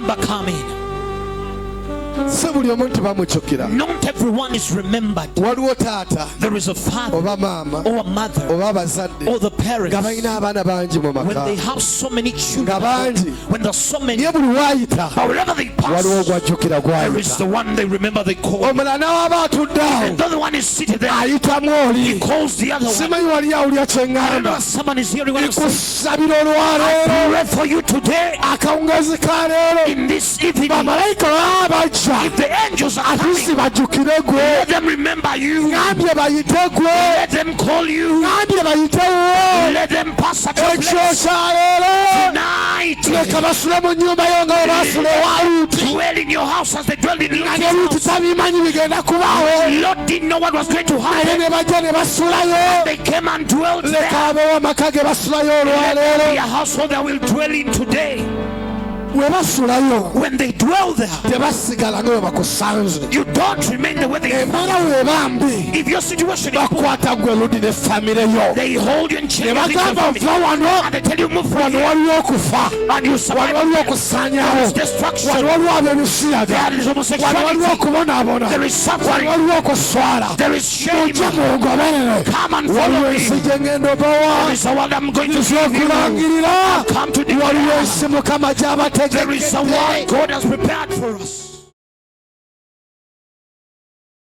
number coming. Not everyone is remembered. There is a father or a mother or the parents. When they have so many children, when there's so many, wherever they pass, there is the one they remember they call. And the other one is seated there. He calls the other one. I don't know if someone is hearing what I'm saying. I pray for you today. In this evening, if the angels are coming, let them remember you. Let them call you. Let them pass at your place. Tonight, dwell in your house as they dwell in Lot's house. Lot didn't know what was going to happen. They came and dwelt there. Let there be a household that will dwell in today. When they dwell there, you don't remain the way they found. If your situation is poor, they hold you in chains and they tell you move from here, and you survive. There is destruction, there is homosexuality, there is suffering, there is shame. Come and follow me. There is a word I'm going to give you. I've come to declare. There is a word God has prepared for us.